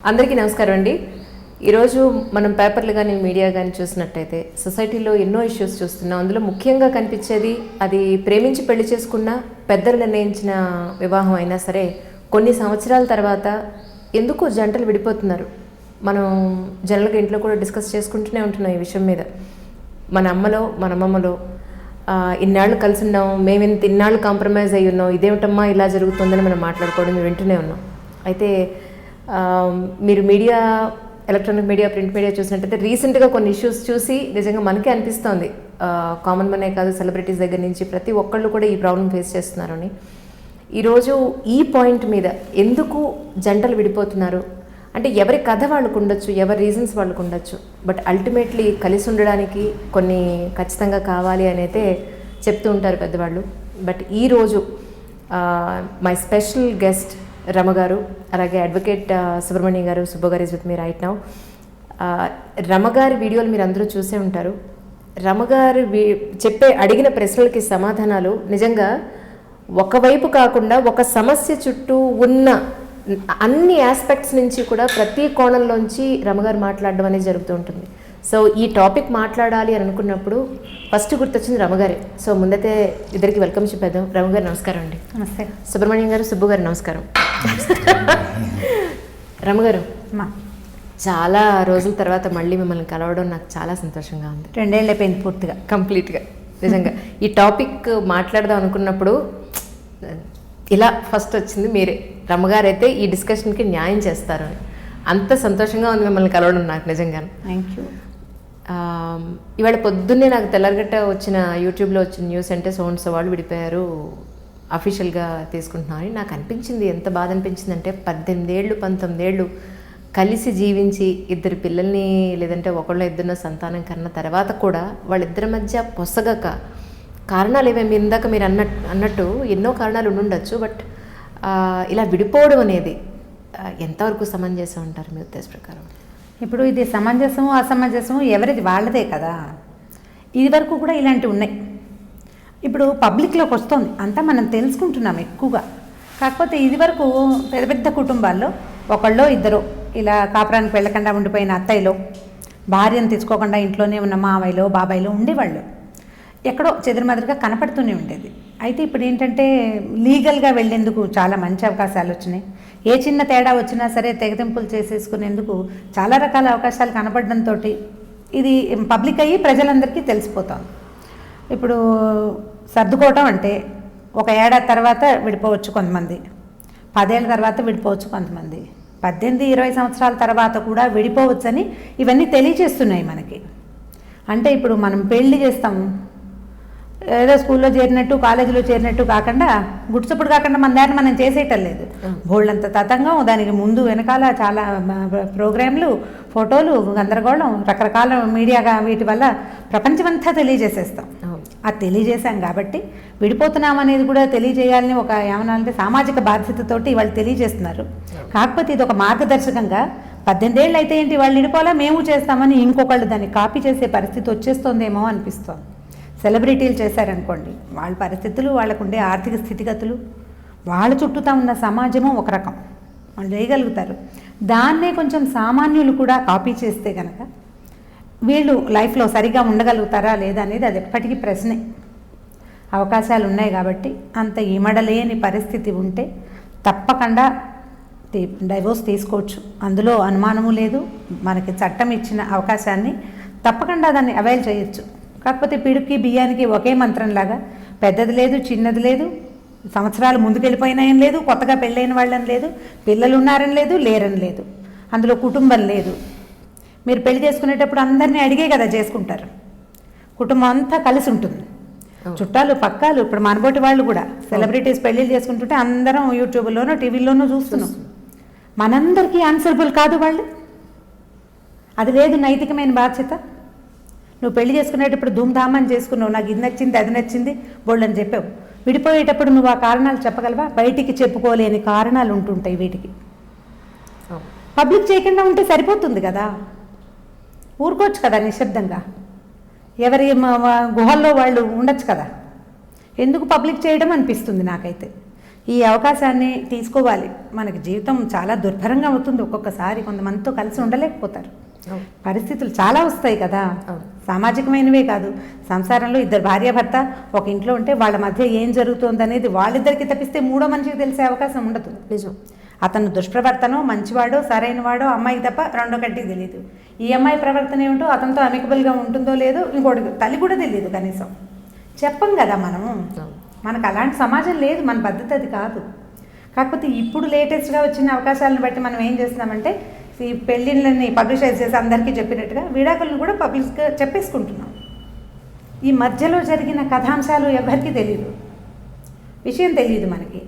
అందరికీ నమస్కారం అండి. ఈరోజు మనం పేపర్లు కానీ మీడియా కానీ చూసినట్టయితే సొసైటీలో ఎన్నో ఇష్యూస్ చూస్తున్నాం. అందులో ముఖ్యంగా కనిపించేది అది ప్రేమించి పెళ్లి చేసుకున్న పెద్దలు నిర్ణయించిన వివాహం అయినా సరే కొన్ని సంవత్సరాల తర్వాత ఎందుకు జంటలు విడిపోతున్నారు. మనం జనరల్గా ఇంట్లో కూడా డిస్కస్ చేసుకుంటూనే ఉంటున్నాం ఈ విషయం మీద. మన అమ్మలో మన అమ్మమ్మలో ఇన్నాళ్ళు కలిసి ఉన్నాం, మేము ఇన్నాళ్ళు కాంప్రమైజ్ అయ్యి ఉన్నాం, ఇదేమిటమ్మా ఇలా జరుగుతుందని మనం మాట్లాడుకోవడం వింటూనే ఉన్నాం. అయితే మీరు media, electronic media, print media చూసినట్టయితే రీసెంట్గా కొన్ని ఇష్యూస్ చూసి నిజంగా మనకే అనిపిస్తోంది, కామన్ మనే కాదు సెలబ్రిటీస్ దగ్గర నుంచి ప్రతి ఒక్కళ్ళు కూడా ఈ ప్రాబ్లం ఫేస్ చేస్తున్నారని. ఈరోజు ఈ పాయింట్ మీద ఎందుకు జంటలు విడిపోతున్నారు అంటే ఎవరి కథ వాళ్ళకు ఉండొచ్చు, ఎవరి రీజన్స్ వాళ్ళకు ఉండొచ్చు, బట్ అల్టిమేట్లీ కలిసి ఉండడానికి కొన్ని ఖచ్చితంగా కావాలి అని అయితే చెప్తూ ఉంటారు పెద్దవాళ్ళు. బట్ ఈరోజు మై స్పెషల్ గెస్ట్ రమ గారు, అలాగే అడ్వకేట్ సుబ్రహ్మణ్యం గారు, సుబ్బ గారు is with me right now. Rama గారి వీడియోలు మీరు అందరూ చూసే ఉంటారు. రమ గారు అడిగిన ప్రశ్నలకి సమాధానాలు నిజంగా ఒకవైపు కాకుండా ఒక సమస్య చుట్టూ ఉన్న అన్ని ఆస్పెక్ట్స్ నుంచి కూడా ప్రతి కోణంలోంచి రమగారు మాట్లాడడం అనేది జరుగుతూ ఉంటుంది. సో ఈ టాపిక్ మాట్లాడాలి అని అనుకున్నప్పుడు ఫస్ట్ గుర్తొచ్చింది రమగారే. సో ముందైతే ఇద్దరికి వెల్కమ్ చెప్పేద్దాం. రమగారు నమస్కారం అండి. నమస్తే. సుబ్రహ్మణ్యం గారు, సుబ్బు గారు నమస్కారం. రమగారు, చాలా రోజుల తర్వాత మళ్ళీ మిమ్మల్ని కలవడం నాకు చాలా సంతోషంగా ఉంది. 2 ఏళ్ళు అయిపోయింది పూర్తిగా, కంప్లీట్గా. నిజంగా ఈ టాపిక్ మాట్లాడదాం అనుకున్నప్పుడు ఇలా ఫస్ట్ వచ్చింది మీరే. రమగారు అయితే ఈ డిస్కషన్కి న్యాయం చేస్తారు అని అంత సంతోషంగా ఉంది మిమ్మల్ని కలవడం నాకు నిజంగా. Thank you. ఇవాళ పొద్దున్నే నాకు తెల్లరగట్ట వచ్చిన యూట్యూబ్లో వచ్చిన న్యూస్ అంటే సోన్స్ వాళ్ళు విడిపోయారు, అఫీషియల్గా తీసుకుంటున్నారని నాకు అనిపించింది. ఎంత బాధ అనిపించింది అంటే 18 ఏళ్ళు 19 ఏళ్ళు కలిసి జీవించి ఇద్దరు పిల్లల్ని లేదంటే ఒకళ్ళ ఇద్దరినో సంతానం కన్న తర్వాత కూడా వాళ్ళిద్దరి మధ్య పొసగక కారణాలు ఏమేమి ఇందాక మీరు అన్నట్టు ఎన్నో కారణాలు ఉండుండొచ్చు, బట్ ఇలా విడిపోవడం అనేది ఎంతవరకు సమంజసం అంటారు మీ ఉద్దేశ ప్రకారం? ఇప్పుడు ఇది సమంజసము అసమంజసము ఎవరిది వాళ్ళదే కదా. ఇది వరకు కూడా ఇలాంటివి ఉన్నాయి. ఇప్పుడు పబ్లిక్లోకి వస్తుంది అంతా మనం తెలుసుకుంటున్నాం ఎక్కువగా. కాకపోతే ఇది వరకు పెద్ద పెద్ద కుటుంబాల్లో ఒకళ్ళో ఇద్దరు ఇలా కాపురానికి వెళ్ళకుండా ఉండిపోయిన అత్తయ్యలో, భార్యను తెచ్చుకోకుండా ఇంట్లోనే ఉన్న మావయ్యలో బాబాయ్లో ఉండేవాళ్ళు. ఎక్కడో చెదురుమదురుగా కనపడుతూనే ఉండేది. అయితే ఇప్పుడు ఏంటంటే లీగల్గా వెళ్ళేందుకు చాలా మంచి అవకాశాలు వచ్చినాయి. ఏ చిన్న తేడా వచ్చినా సరే తెగతింపులు చేసేసుకునేందుకు చాలా రకాల అవకాశాలు కనపడడంతో ఇది పబ్లిక్ అయ్యి ప్రజలందరికీ తెలిసిపోతుంది. ఇప్పుడు సర్దుకోవటం అంటే 1 ఏడాది తర్వాత విడిపోవచ్చు కొంతమంది, 10 ఏళ్ళ తర్వాత విడిపోవచ్చు కొంతమంది, 18-20 సంవత్సరాల తర్వాత కూడా విడిపోవచ్చని ఇవన్నీ తెలియజేస్తున్నాయి మనకి. అంటే ఇప్పుడు మనం పెళ్లి చేస్తాము, ఏదో స్కూల్లో చేరినట్టు కాలేజీలో చేరినట్టు కాకుండా గుడ్సప్పుడు కాకుండా మన దాన్ని మనం చేసేయటం లేదు. బోళ్ళంత తతంగం, దానికి ముందు వెనకాల చాలా ప్రోగ్రాంలు, ఫోటోలు, గందరగోళం, రకరకాల మీడియాగా వీటి వల్ల ప్రపంచమంతా తెలియజేసేస్తాం. అది తెలియజేశాం కాబట్టి విడిపోతున్నాం అనేది కూడా తెలియజేయాలని ఒక ఏమనాలంటే సామాజిక బాధ్యతతోటి వాళ్ళు తెలియజేస్తున్నారు. కాకపోతే ఇది ఒక మార్గదర్శకంగా 18 ఏళ్ళు అయితే ఏంటి వాళ్ళు విడిపోలా మేము చేస్తామని ఇంకొకళ్ళు దాన్ని కాపీ చేసే పరిస్థితి వచ్చేస్తుందేమో అనిపిస్తోంది. సెలబ్రిటీలు చేశారనుకోండి, వాళ్ళ పరిస్థితులు, వాళ్ళకు ఉండే ఆర్థిక స్థితిగతులు, వాళ్ళ చుట్టూతా ఉన్న సమాజము ఒక రకం, వాళ్ళు చేయగలుగుతారు. దాన్నే కొంచెం సామాన్యులు కూడా కాపీ చేస్తే కనుక వీళ్ళు లైఫ్లో సరిగా ఉండగలుగుతారా లేదా అనేది అది ఎప్పటికీ ప్రశ్నే. అవకాశాలు ఉన్నాయి కాబట్టి అంత ఇమడలేని పరిస్థితి ఉంటే తప్పకుండా డైవోర్స్ తీసుకోవచ్చు, అందులో అనుమానము లేదు. మనకి చట్టం ఇచ్చిన అవకాశాన్ని తప్పకుండా దాన్ని అవైల్ చేయొచ్చు. కాకపోతే పిడుక్కి బియ్యానికి ఒకే మంత్రంలాగా పెద్దది లేదు చిన్నది లేదు, సంవత్సరాలు ముందుకెళ్ళిపోయినాయని లేదు, కొత్తగా పెళ్ళైన వాళ్ళని లేదు, పిల్లలు ఉన్నారని లేదు, లేరని లేదు, అందులో కుటుంబం లేదు. మీరు పెళ్లి చేసుకునేటప్పుడు అందరినీ అడిగే కదా చేసుకుంటారు, కుటుంబం అంతా కలిసి ఉంటుంది, చుట్టాలు పక్కాలు. ఇప్పుడు మనబోటి వాళ్ళు కూడా సెలబ్రిటీస్ పెళ్ళిళ్ళు చేసుకుంటుంటే అందరం యూట్యూబ్లోనో టీవీలోనో చూస్తున్నాం. మనందరికీ ఆన్సరబుల్ కాదు వాళ్ళు, అది లేదు నైతికమైన బాధ్యత. నువ్వు పెళ్లి చేసుకునేటప్పుడు ధూమ్ధామని చేసుకున్నావు, నాకు ఇది నచ్చింది అది నచ్చింది బోళ్ళని చెప్పావు. విడిపోయేటప్పుడు నువ్వు ఆ కారణాలు చెప్పగలవా? బయటికి చెప్పుకోలేని కారణాలు ఉంటుంటాయి వీటికి. పబ్లిక్ చేయకుండా ఉంటే సరిపోతుంది కదా, ఊరుకోవచ్చు కదా నిశ్శబ్దంగా, ఎవరి గుహల్లో వాళ్ళు ఉండొచ్చు కదా. ఎందుకు పబ్లిక్ చేయడం అనిపిస్తుంది నాకైతే. ఈ అవకాశాన్ని తీసుకోవాలి. మనకి జీవితం చాలా దుర్భరంగా అవుతుంది ఒక్కొక్కసారి, కొంతమందితో కలిసి ఉండలేకపోతారు, పరిస్థితులు చాలా వస్తాయి కదా, సామాజికమైనవే కాదు, సంసారంలో ఇద్దరు భార్యాభర్త ఒక ఇంట్లో ఉంటే వాళ్ళ మధ్య ఏం జరుగుతుంది అనేది వాళ్ళిద్దరికి తప్పిస్తే మూడో మనిషికి తెలిసే అవకాశం ఉండదు. నిజం. అతను దుష్ప్రవర్తనో మంచివాడో సరైనవాడో అమ్మాయికి తప్ప రెండో కంటికి తెలియదు. ఈ అమ్మాయి ప్రవర్తన ఏమిటో అతనితో అమికబుల్గా ఉంటుందో లేదో ఇంకోటి తల్లి కూడా తెలియదు, కనీసం చెప్పం కదా మనము. మనకు అలాంటి సమాజం లేదు, మన పద్ధతి అది కాదు. కాకపోతే ఇప్పుడు లేటెస్ట్గా వచ్చిన అవకాశాలను బట్టి మనం ఏం చేస్తున్నామంటే ఈ పెళ్ళిళ్ళని పబ్లిషైజ్ చేసి అందరికీ చెప్పినట్టుగా విడాకులను కూడా పబ్లిక్గా చెప్పేసుకుంటున్నాం. ఈ మధ్యలో జరిగిన కథాంశాలు ఎవరికీ తెలియదు, విషయం తెలియదు మనకి.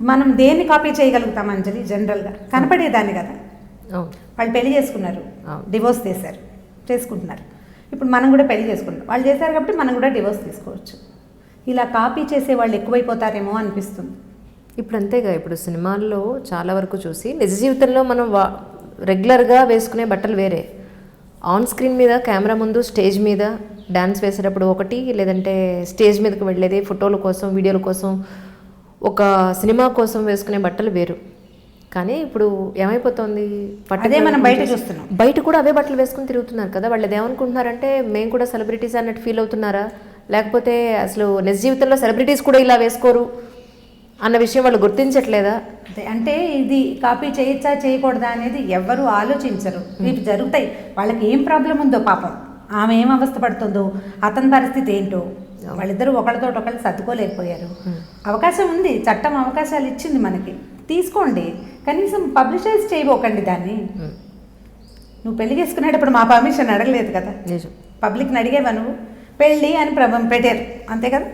మనం దేన్ని కాపీ చేయగలుగుతాం అంజలి? జనరల్గా కనపడేదాన్ని కదా. వాళ్ళు పెళ్లి చేసుకున్నారు, డివోర్స్ చేసుకుంటున్నారు. ఇప్పుడు మనం కూడా పెళ్లి చేసుకుంటాం, వాళ్ళు చేశారు కాబట్టి మనం కూడా డివోర్స్ తీసుకోవచ్చు. ఇలా కాపీ చేసే వాళ్ళు ఎక్కువైపోతారేమో అనిపిస్తుంది. ఇప్పుడు అంతేగా, ఇప్పుడు సినిమాల్లో చాలా వరకు చూసి నిజ జీవితంలో మనం రెగ్యులర్గా వేసుకునే బట్టలు వేరే, ఆన్ స్క్రీన్ మీద కెమెరా ముందు స్టేజ్ మీద డ్యాన్స్ వేసేటప్పుడు ఒకటి, లేదంటే స్టేజ్ మీదకి వెళ్ళేది ఫోటోల కోసం వీడియోల కోసం ఒక సినిమా కోసం వేసుకునే బట్టలు వేరు. కానీ ఇప్పుడు ఏమైపోతుంది, అదే మనం బయట చూస్తున్నాం, బయట కూడా అవే బట్టలు వేసుకుని తిరుగుతున్నారు కదా. వాళ్ళు ఏమనుకుంటున్నారంటే మేము కూడా సెలబ్రిటీస్ అన్నట్టు ఫీల్ అవుతున్నారా, లేకపోతే అసలు నిజ జీవితంలో సెలబ్రిటీస్ కూడా ఇలా వేసుకోరు అన్న విషయం వాళ్ళు గుర్తించట్లేదా? అంటే ఇది కాపీ చేయొచ్చా చేయకూడదా అనేది ఎవ్వరూ ఆలోచించరు. ఇవి జరుగుతాయి, వాళ్ళకి ఏం ప్రాబ్లం ఉందో పాపం, ఆమె ఏం అవస్థ పడుతుందో, అతని పరిస్థితి ఏంటో, వాళ్ళిద్దరూ ఒకళ్ళతో ఒకళ్ళు సర్దుకోలేకపోయారు. అవకాశం ఉంది, చట్టం అవకాశాలు ఇచ్చింది మనకి, తీసుకోండి. కనీసం పబ్లిషైజ్ చేయబోకండి దాన్ని. నువ్వు పెళ్లి చేసుకునేటప్పుడు మా పర్మిషన్ అడగలేదు కదా, పబ్లిక్ని అడిగేవా నువ్వు? పెళ్ళి అని పెట్టారు అంతే కదా.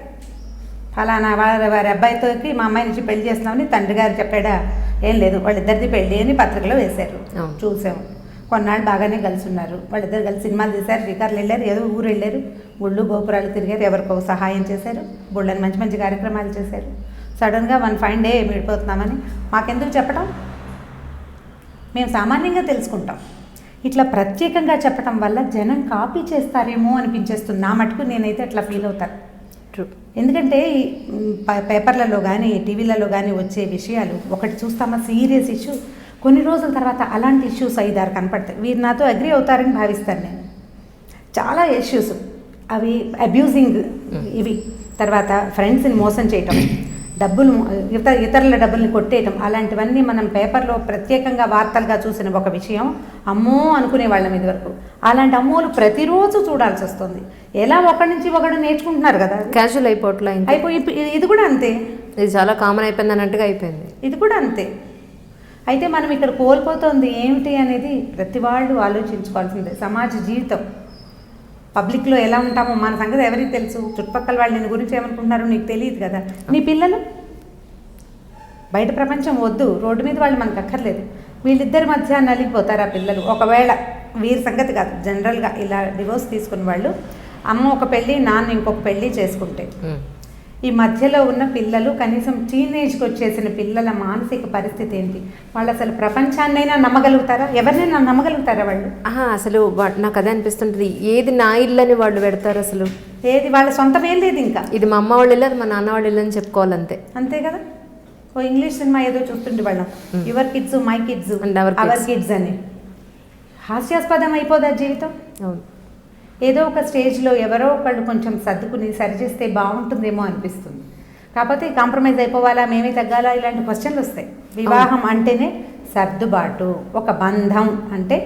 ఫలానా వారి అబ్బాయితోకి మా అమ్మాయి నుంచి పెళ్లి చేస్తున్నామని తండ్రి గారు చెప్పాడా? ఏం లేదు, వాళ్ళిద్దరిది పెళ్ళి అని పత్రికలో వేశారు, చూసాము. కొన్నాళ్ళు బాగానే కలిసి ఉన్నారు, వాళ్ళిద్దరు కలిసి సినిమాలు తీశారు, రికార్డులు వెళ్ళారు, ఏదో ఊరు వెళ్ళారు, గుళ్ళు గోపురాలు తిరిగారు, ఎవరికో సహాయం చేశారు, గుళ్ళని మంచి మంచి కార్యక్రమాలు చేశారు. సడన్గా వన్ ఫైన్ డే విడిపోతున్నామని మాకెందుకు చెప్పడం? మేము సామాన్యంగా తెలుసుకుంటాం. ఇట్లా ప్రత్యేకంగా చెప్పడం వల్ల జనం కాపీ చేస్తారేమో అనిపించేస్తుంది. నా మటుకు నేనైతే అట్లా ఫీల్ అవుతాను. ఎందుకంటే పేపర్లలో కానీ టీవీలలో కానీ వచ్చే విషయాలు ఒకటి చూస్తామా, సీరియస్ ఇష్యూ, కొన్ని రోజుల తర్వాత అలాంటి ఇష్యూస్ 5-6 కనపడతాయి. వీరు నాతో అగ్రి అవుతారని భావిస్తాను నేను. చాలా ఇష్యూస్ అవి అబ్యూజింగ్, ఇవి తర్వాత ఫ్రెండ్స్ని మోసం చేయటం, డబ్బులు ఇతరుల డబ్బుల్ని కొట్టేయటం, అలాంటివన్నీ మనం పేపర్లో ప్రత్యేకంగా వార్తలుగా చూసిన ఒక విషయం అమ్మో అనుకునే వాళ్ళం ఇది వరకు. అలాంటి అమ్మోలు ప్రతిరోజు చూడాల్సి వస్తుంది. ఎలా ఒకడి నుంచి ఒకడు నేర్చుకుంటున్నారు కదా, క్యాజువల్ అయిపోయి ఇది కూడా అంతే, ఇది చాలా కామన్ అయిపోయింది అన్నట్టుగా అయిపోయింది. ఇది కూడా అంతే. అయితే మనం ఇక్కడ కోల్పోతుంది ఏమిటి అనేది ప్రతి వాళ్ళు ఆలోచించుకోవాల్సిందే. సమాజ జీవితం పబ్లిక్లో ఎలా ఉంటామో మన సంగతి ఎవరికి తెలుసు? చుట్టుపక్కల వాళ్ళు నేను గురించి ఏమనుకుంటున్నారో నీకు తెలియదు కదా. నీ పిల్లలు బయట ప్రపంచం వద్దు, రోడ్డు మీద వాళ్ళు మనకు అక్కర్లేదు. వీళ్ళిద్దరి మధ్య నలిగిపోతారు ఆ పిల్లలు. ఒకవేళ వీరి సంగతి కాదు, జనరల్గా ఇలా డివోర్స్ తీసుకున్న వాళ్ళు అమ్మ ఒక పెళ్ళి నాన్న ఇంకొక పెళ్ళి చేసుకుంటే ఈ మధ్యలో ఉన్న పిల్లలు, కనీసం టీనేజ్కి వచ్చేసిన పిల్లల మానసిక పరిస్థితి ఏంటి? వాళ్ళు అసలు ప్రపంచాన్నైనా నమ్మగలుగుతారా? ఎవరినైనా నమ్మగలుగుతారా వాళ్ళు? అసలు నాకు అదే అనిపిస్తుంటుంది, ఏది నా ఇల్లు అని వాళ్ళు పెడతారు. అసలు ఏది వాళ్ళ సొంతం ఏం లేదు, ఇంకా ఇది మా అమ్మ వాళ్ళ ఇల్లు, అది మా నాన్న వాళ్ళ ఇల్లు అని చెప్పుకోవాలంతే. అంతే కదా. ఓ ఇంగ్లీష్ సినిమా ఏదో చూస్తుంటే వాళ్ళం, your kids my kids our kids అని. హాస్యాస్పదం అయిపోదా జీవితం? అవును. ఏదో ఒక స్టేజ్లో ఎవరో ఒకళ్ళు కొంచెం సర్దుకుని సరిచేస్తే బాగుంటుందేమో అనిపిస్తుంది. కాకపోతే కాంప్రమైజ్ అయిపోవాలా, మేమే తగ్గాలా, ఇలాంటి క్వశ్చన్లు వస్తాయి. వివాహం అంటేనే సర్దుబాటు. ఒక బంధం అంటే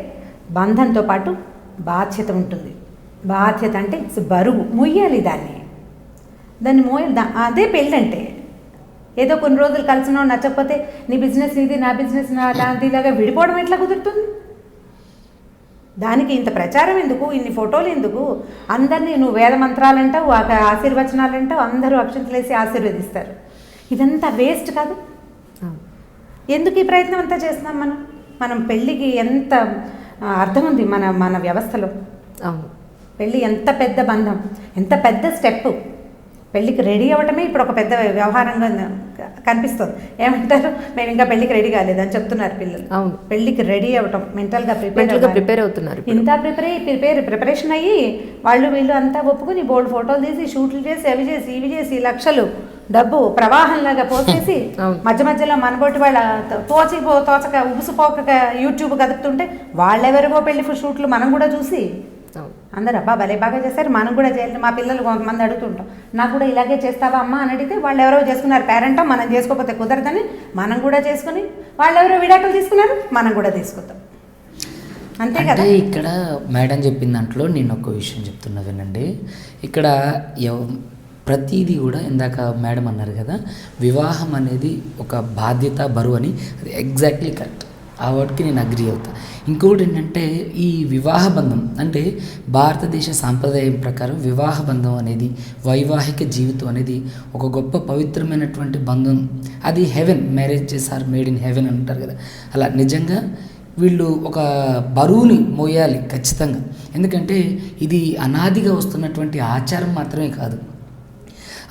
బంధంతో పాటు బాధ్యత ఉంటుంది. బాధ్యత అంటే బరువు, ముయ్యాలి దాన్ని మోయాలి. అదే పెళ్ళంటే. ఏదో కొన్ని రోజులు కలిసినో నచ్చకపోతే నీ బిజినెస్ ఇది, నా బిజినెస్ నాది, ఇలాగా విడిపోవడం ఎట్లా కుదురుతుంది? దానికి ఇంత ప్రచారం ఎందుకు, ఇన్ని ఫోటోలు ఎందుకు? అందరినీ నువ్వు వేద మంత్రాలంటావు, ఆశీర్వచనాలంటావు, అందరూ అక్షంతలేసి ఆశీర్వదిస్తారు. ఇదంతా వేస్ట్ కాదు? ఎందుకు ఈ ప్రయత్నం అంతా చేస్తున్నాం మనం పెళ్ళికి ఎంత అర్థం ఉంది మన వ్యవస్థలో. పెళ్ళి ఎంత పెద్ద బంధం, ఎంత పెద్ద స్టెప్. పెళ్ళికి రెడీ అవ్వటమే ఇప్పుడు ఒక పెద్ద వ్యవహారంగా కనిపిస్తుంది. ఏమంటారు, మేము ఇంకా పెళ్ళికి రెడీ కాలేదని చెప్తున్నారు పిల్లలు. అవును, పెళ్ళికి రెడీ అవ్వటం, మెంటల్గా ప్రిపేర్ అవుతున్నారు. ఇంత ప్రిపరేషన్ అయ్యి వాళ్ళు వీళ్ళు అంతా ఒప్పుకుని బోల్డ్ ఫోటోలు తీసి షూట్లు చేసి అవి చేసి ఇవి చేసి లక్షలు డబ్బు ప్రవాహంలాగా పోసేసి అవును. మధ్య మధ్యలో మనబోటి వాళ్ళ తోచక ఉబుసుపోక యూట్యూబ్ కదుపుతుంటే వాళ్ళెవరివో పెళ్లి షూట్లు మనం కూడా చూసి అవును. అందరు అబ్బా భలే బాగా చేశారు, మనం కూడా చేయాలి. మా పిల్లలు కొంతమంది అడుగుతుంటాం, నాకు కూడా ఇలాగే చేస్తావా అమ్మ అని అడిగితే వాళ్ళు ఎవరో చేసుకున్నారు పేరెంటా, మనం చేసుకోకపోతే కుదరదని మనం కూడా చేసుకుని, వాళ్ళు ఎవరో విడాకులు తీసుకున్నారు, మనం కూడా తీసుకుంటాం. అంతే కదా. అంటే ఇక్కడ మేడం చెప్పిన దాంట్లో నేను ఒక విషయం చెప్తున్నా వినండి. ఇక్కడ ప్రతిదీ కూడా ఇందాక మేడం అన్నారు కదా, వివాహం అనేది ఒక బాధ్యత, బరువు అని. అది ఎగ్జాక్ట్లీ కరెక్ట్. ఆ వర్డ్కి నేను అగ్రి అవుతా. ఇంకొకటి ఏంటంటే ఈ వివాహ బంధం అంటే భారతదేశ సాంప్రదాయం ప్రకారం వివాహ బంధం అనేది, వైవాహిక జీవితం అనేది ఒక గొప్ప పవిత్రమైనటువంటి బంధం. అది heaven, marriages are made in heaven అంటారు కదా. అలా నిజంగా వీళ్ళు ఒక బరువుని మోయాలి ఖచ్చితంగా. ఎందుకంటే ఇది అనాదిగా వస్తున్నటువంటి ఆచారం మాత్రమే కాదు,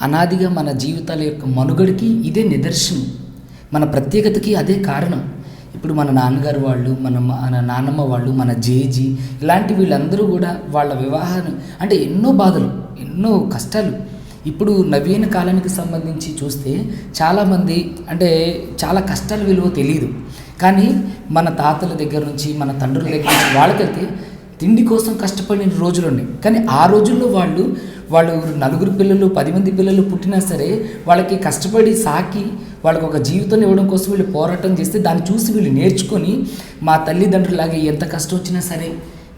అనాదిగా మన జీవితాల యొక్క మనుగడికి ఇదే నిదర్శనం, మన ప్రత్యేకతకి అదే కారణం. ఇప్పుడు మన నాన్నగారు వాళ్ళు, మన నాన్నమ్మ వాళ్ళు, మన జేజీ ఇలాంటి వీళ్ళందరూ కూడా వాళ్ళ వివాహాన్ని అంటే ఎన్నో బాధలు, ఎన్నో కష్టాలు. ఇప్పుడు నవీన కాలానికి సంబంధించి చూస్తే చాలామంది అంటే చాలా కష్టాల విలువ తెలియదు. కానీ మన తాతల దగ్గర నుంచి, మన తండ్రుల దగ్గర నుంచి వాళ్ళకైతే తిండి కోసం కష్టపడిన రోజులు ఉన్నాయి. కానీ ఆ రోజుల్లో వాళ్ళు 4 పిల్లలు 10 మంది పిల్లలు పుట్టినా సరే వాళ్ళకి కష్టపడి సాకి వాళ్ళకి ఒక జీవితాన్ని ఇవ్వడం కోసం వీళ్ళు పోరాటం చేస్తే దాన్ని చూసి వీళ్ళు నేర్చుకొని మా తల్లిదండ్రులాగే ఎంత కష్టం వచ్చినా సరే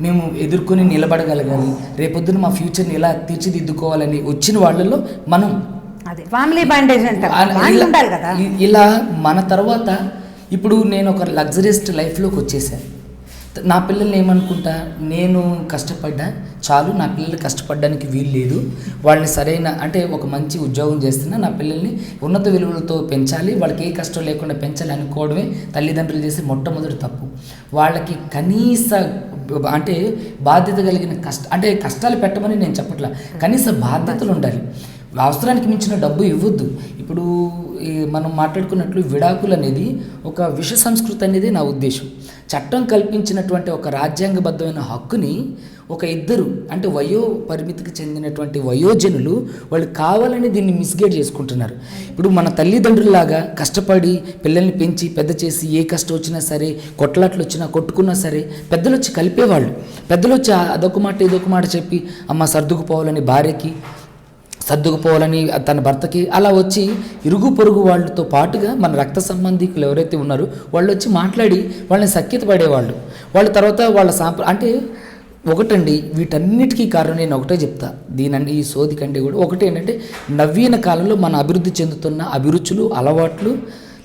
మేము ఎదుర్కొని నిలబడగలగాలి, రేపొద్దున మా ఫ్యూచర్ని ఎలా తీర్చిదిద్దుకోవాలని వచ్చిన వాళ్ళల్లో మనం అదే ఫ్యామిలీ బాండేజ్ అంటారు కదా. ఇలా మన తర్వాత ఇప్పుడు నేను ఒక లగ్జరియస్ట్ లైఫ్లోకి వచ్చేసాను. నా పిల్లల్ని ఏమనుకుంటా, నేను కష్టపడ్డా చాలు, నా పిల్లలు కష్టపడడానికి వీలు లేదు, వాళ్ళని సరైన అంటే ఒక మంచి ఉద్యోగం చేస్తున్నా, నా పిల్లల్ని ఉన్నత విలువలతో పెంచాలి, వాళ్ళకి ఏ కష్టం లేకుండా పెంచాలి అనుకోవడమే తల్లిదండ్రులు చేసే మొట్టమొదటి తప్పు. వాళ్ళకి కనీస అంటే బాధ్యత కలిగిన అంటే కష్టాలు పెట్టమని నేను చెప్పట్లా, కనీస బాధ్యతలు ఉండాలి. అవసరానికి మించిన డబ్బు ఇవ్వద్దు. ఇప్పుడు మనం మాట్లాడుకున్నట్లు విడాకులు అనేది ఒక విష సంస్కృతి అనేది నా ఉద్దేశం. చట్టం కల్పించినటువంటి ఒక రాజ్యాంగబద్ధమైన హక్కుని ఒక ఇద్దరు అంటే వయో పరిమితికి చెందినటువంటి వయోజనులు వాళ్ళు కావాలని దీన్ని మిస్గైడ్ చేసుకుంటున్నారు. ఇప్పుడు మన తల్లిదండ్రుల్లాగా కష్టపడి పిల్లల్ని పెంచి పెద్ద చేసి ఏ కష్టం వచ్చినా సరే, కొట్లాట్లు వచ్చినా కొట్టుకున్నా సరే పెద్దలు వచ్చి కలిపేవాళ్ళు. పెద్దలు వచ్చి అదొక మాట ఇదొక మాట చెప్పి అమ్మ సర్దుకుపోవాలని భార్యకి, సర్దుకుపోవాలని తన భర్తకి, అలా వచ్చి ఇరుగు పొరుగు వాళ్ళతో పాటుగా మన రక్త సంబంధికులు ఎవరైతే ఉన్నారో వాళ్ళు వచ్చి మాట్లాడి వాళ్ళని సఖ్యత పడేవాళ్ళు. వాళ్ళ తర్వాత వాళ్ళ అంటే ఒకటండి, వీటన్నిటికీ కారణం నేను ఒకటే చెప్తా, ఈ సోది కంటే కూడా ఒకటే ఏంటంటే నవీన కాలంలో మన అభివృద్ధి చెందుతున్న అభిరుచులు, అలవాట్లు,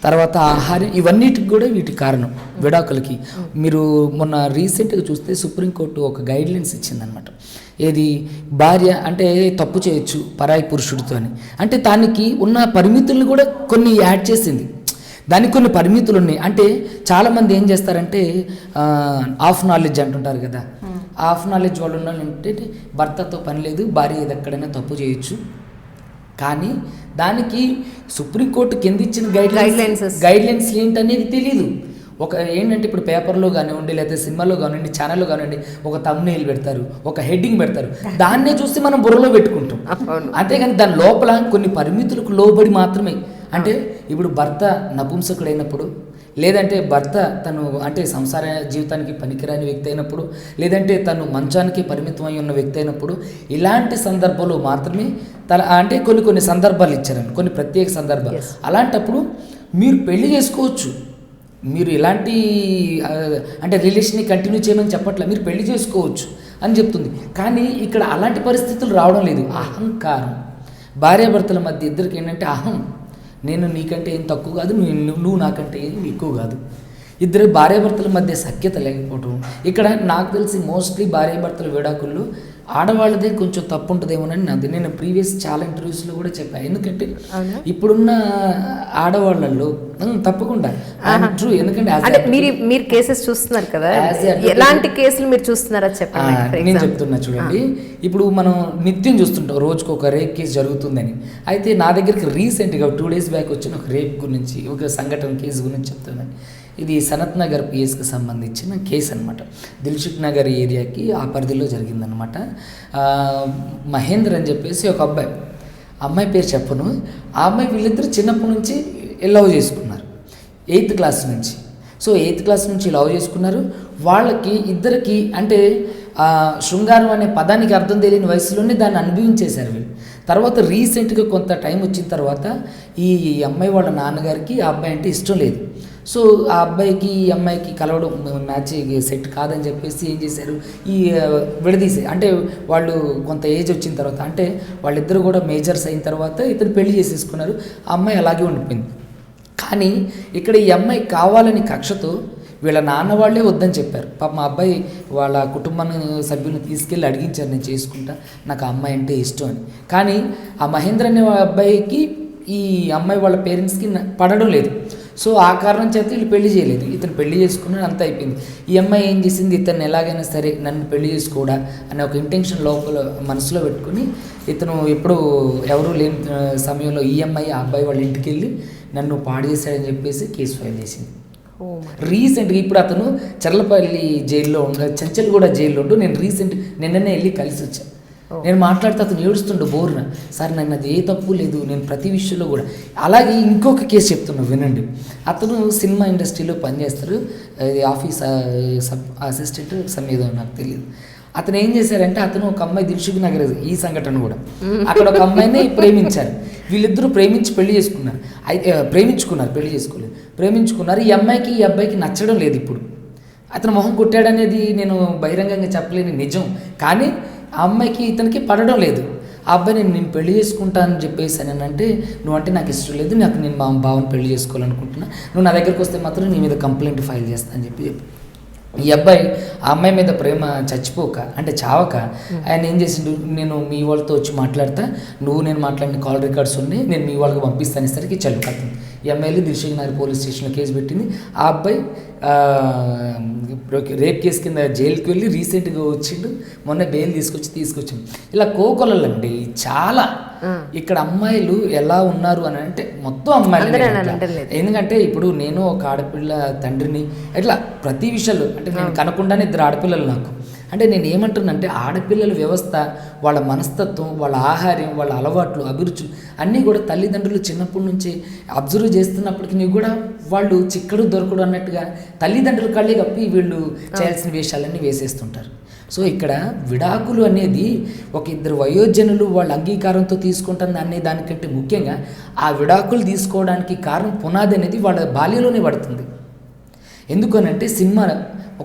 తర్వాత ఆహారం, ఇవన్నిటికి కూడా వీటి కారణం విడాకులకి. మీరు మొన్న రీసెంట్గా చూస్తే సుప్రీంకోర్టు ఒక గైడ్లైన్స్ ఇచ్చిందనమాట. ఏది భార్య అంటే తప్పు చేయొచ్చు పరాయి పురుషుడితో అని, అంటే దానికి ఉన్న పరిమితులను కూడా కొన్ని యాడ్ చేసింది. దానికి కొన్ని పరిమితులు ఉన్నాయి. అంటే చాలామంది ఏం చేస్తారంటే హాఫ్ నాలెడ్జ్ అంటుంటారు కదా, హాఫ్ నాలెడ్జ్ వాళ్ళు ఉన్నారంటే భర్తతో పని లేదు, భార్య ఎక్కడైనా తప్పు చేయొచ్చు. కానీ దానికి సుప్రీంకోర్టు కింద ఇచ్చిన గైడ్లైన్స్ ఏంటనేది తెలీదు. ఒక ఏంటంటే ఇప్పుడు పేపర్లో కానివ్వండి, లేకపోతే సినిమాలో కానివ్వండి, ఛానల్లో కానివ్వండి, ఒక థంబ్నెయిల్ పెడతారు, ఒక హెడ్డింగ్ పెడతారు, దాన్నే చూసి మనం బుర్రలో పెట్టుకుంటాం. అంతేగాని దాని లోపల కొన్ని పరిమితులకు లోబడి మాత్రమే. అంటే ఇప్పుడు భర్త నపుంసకుడైనప్పుడు, లేదంటే భర్త తను అంటే సంసార జీవితానికి పనికిరాని వ్యక్తి అయినప్పుడు, లేదంటే తను మంచానికి పరిమితమై ఉన్న వ్యక్తి అయినప్పుడు, ఇలాంటి సందర్భంలో మాత్రమే అంటే కొన్ని సందర్భాలు ఇచ్చారండి, కొన్ని ప్రత్యేక సందర్భాలు. అలాంటప్పుడు మీరు పెళ్లి చేసుకోవచ్చు, మీరు ఇలాంటి అంటే రిలేషన్ని కంటిన్యూ చేయమని చెప్పట్లే, మీరు పెళ్లి చేసుకోవచ్చు అని చెప్తుంది. కానీ ఇక్కడ అలాంటి పరిస్థితులు రావడం లేదు. అహంకారం, భార్యాభర్తల మధ్య ఇద్దరికి ఏంటంటే అహం, నేను నీకంటే ఏం తక్కువ కాదు, నువ్వు నాకంటే ఏం ఎక్కువ కాదు. ఇద్దరు భార్యాభర్తల మధ్య సఖ్యత లేకపోవడం. ఇక్కడ నాకు తెలిసి మోస్ట్లీ భార్యాభర్తల విడాకుల్లో ఆడవాళ్ళదే కొంచెం తప్పు ఉంటుందేమోనని నాది. నేను ప్రీవియస్ చాలా ఇంటర్వ్యూస్లో కూడా చెప్పాను. ఎందుకంటే ఇప్పుడున్న ఆడవాళ్ళల్లో తప్పకుండా ట్రూ. ఎందుకంటే మీరు కేసెస్ చూస్తున్నారు కదా, ఎలాంటి కేసులు మీరు చూస్తున్నారా చెప్పండి. నేను చెప్తున్నా చూడండి, ఇప్పుడు మనం నిత్యం చూస్తుంటాం రోజుకు ఒక రేప్ కేసు జరుగుతుందని. అయితే నా దగ్గరికి రీసెంట్గా 2 days బ్యాక్ వచ్చిన ఒక రేప్ గురించి, ఒక సంఘటన కేసు గురించి చెప్తున్నాను. ఇది సనత్ నగర్ పిఎస్కి సంబంధించిన కేసు అనమాట. దిల్సుఖ్ నగర్ ఏరియాకి ఆ పరిధిలో జరిగిందనమాట. మహేంద్ర అని చెప్పేసి ఒక అబ్బాయి, అమ్మాయి పేరు చెప్పను. ఆ అమ్మాయి వీళ్ళిద్దరు చిన్నప్పటి నుంచి లవ్ చేసుకున్నారు 8th క్లాస్ నుంచి. సో 8th క్లాస్ నుంచి లవ్ చేసుకున్నారు. వాళ్ళకి ఇద్దరికి అంటే శృంగారం అనే పదానికి అర్థం తెలియని వయసులోనే దాన్ని అనుభవించేశారు వీళ్ళు. తర్వాత రీసెంట్గా కొంత టైం వచ్చిన తర్వాత ఈ అమ్మాయి వాళ్ళ నాన్నగారికి ఆ అబ్బాయి అంటే ఇష్టం లేదు. సో ఆ అబ్బాయికి ఈ అమ్మాయికి కలవడం మ్యాచ్ సెట్ కాదని చెప్పేసి ఏం చేశారు, ఈ విడదీసే అంటే వాళ్ళు కొంత ఏజ్ వచ్చిన తర్వాత అంటే వాళ్ళిద్దరు కూడా మేజర్స్ అయిన తర్వాత ఇతను పెళ్లి చేసేసుకున్నారు. ఆ అమ్మాయి అలాగే ఉండిపోయింది. కానీ ఇక్కడ ఈ అమ్మాయి కావాలని కక్షతో వీళ్ళ నాన్న వాళ్ళే వద్దని చెప్పారు. పాప మా అబ్బాయి వాళ్ళ కుటుంబాన్ని సభ్యులను తీసుకెళ్ళి అడిగించారు, నేను చేసుకుంటా, నాకు ఆ అమ్మాయి అంటే ఇష్టం అని. కానీ ఆ మహేంద్ర అనే అబ్బాయికి ఈ అమ్మాయి వాళ్ళ పేరెంట్స్కి పడడం లేదు. సో ఆ కారణం చేత వీళ్ళు పెళ్లి చేయలేదు. ఇతను పెళ్లి చేసుకున్నాడు, అంతా అయిపోయింది. ఈ అమ్మాయి ఏం చేసింది, ఇతను ఎలాగైనా సరే నన్ను పెళ్లి చేసుకోడా అనే ఒక ఇంటెన్షన్ లోపల మనసులో పెట్టుకుని ఇతను ఎప్పుడు ఎవరూ లేని సమయంలో ఈ అమ్మాయి ఆ అబ్బాయి వాళ్ళ ఇంటికి వెళ్ళి నన్ను పాడు చేశాడని చెప్పేసి కేసు ఫైల్ చేసింది. రీసెంట్గా ఇప్పుడు అతను చర్లపల్లి జైల్లో చెంచల్గూడ జైల్లో ఉంటూ నేను నిన్ననే వెళ్ళి కలిసి వచ్చాను. నేను మాట్లాడితే అతను ఏడుస్తుండే బోర్న, సార్ నన్ను అది ఏ తప్పు లేదు, నేను ప్రతి విషయంలో కూడా. అలాగే ఇంకొక కేసు చెప్తున్నా వినండి. అతను సినిమా ఇండస్ట్రీలో పనిచేస్తారు, ఆఫీస్ అసిస్టెంట్ సమేదో నాకు తెలియదు. అతను ఏం చేశారంటే అతను ఒక అమ్మాయి దిల్సుఖ్ నగర్, ఈ సంఘటన కూడా అక్కడ ఒక అమ్మాయిని ప్రేమించారు. వీళ్ళిద్దరూ ప్రేమించి పెళ్లి చేసుకున్నారు. అయితే పెళ్లి ప్రేమించుకున్నారు. ఈ అమ్మాయికి ఈ అబ్బాయికి నచ్చడం లేదు. ఇప్పుడు అతను మొహం కొట్టాడనేది నేను బహిరంగంగా చెప్పలేని నిజం. కానీ ఆ అమ్మాయికి ఇతనికి పడడం లేదు. ఆ అబ్బాయి నేను పెళ్లి చేసుకుంటానని చెప్పేసి అని అంటే, నువ్వంటే నాకు ఇష్టం లేదు, నాకు నేను మా బావని పెళ్లి చేసుకోవాలనుకుంటున్నా, నువ్వు నా దగ్గరికి వస్తే మాత్రం నీ మీద కంప్లైంట్ ఫైల్ చేస్తా అని చెప్పి ఈ అబ్బాయి ఆ అమ్మాయి మీద ప్రేమ చచ్చిపోక అంటే చావక ఆయన ఏం చేసిండు, నేను మీ వాళ్ళతో వచ్చి మాట్లాడతా, నేను మాట్లాడిన కాల్ రికార్డ్స్ ఉన్నాయి, నేను మీ వాళ్ళకి పంపిస్తాను ఇసరికి చల్లు కథం. ఈ అమ్మాయిలు దిల్సుఖ్ నగర్ పోలీస్ స్టేషన్లో కేసు పెట్టింది. ఆ అబ్బాయి రేప్ కేసు కింద జైలుకి వెళ్ళి రీసెంట్గా వచ్చిండు, మొన్న బెయిల్ తీసుకొచ్చిండు. ఇలా కోకొలండి చాలా. ఇక్కడ అమ్మాయిలు ఎలా ఉన్నారు అని అంటే మొత్తం అమ్మాయిలు. ఎందుకంటే ఇప్పుడు నేను ఒక ఆడపిల్ల తండ్రిని, ఇట్లా ప్రతి విషయాలు అంటే నేను కనకుండానే 2 ఆడపిల్లలు నాకు. అంటే నేను ఏమంటున్నానంటే ఆడపిల్లల వ్యవస్థ, వాళ్ళ మనస్తత్వం, వాళ్ళ ఆహార్యం, వాళ్ళ అలవాట్లు, అభిరుచులు అన్నీ కూడా తల్లిదండ్రులు చిన్నప్పటి నుంచి అబ్జర్వ్ చేస్తున్నప్పటికీ కూడా వాళ్ళు చిక్కడు దొరకడు అన్నట్టుగా తల్లిదండ్రుల కళ్ళే కప్పి వీళ్ళు చేయాల్సిన వేషాలన్నీ వేసేస్తుంటారు. సో ఇక్కడ విడాకులు అనేది ఒక 2 వయోజనులు వాళ్ళ అంగీకారంతో తీసుకుంటుంది అనే దానికంటే ముఖ్యంగా ఆ విడాకులు తీసుకోవడానికి కారణం పునాది అనేది వాళ్ళ బాల్యంలోనే పడుతుంది. ఎందుకనంటే సినిమా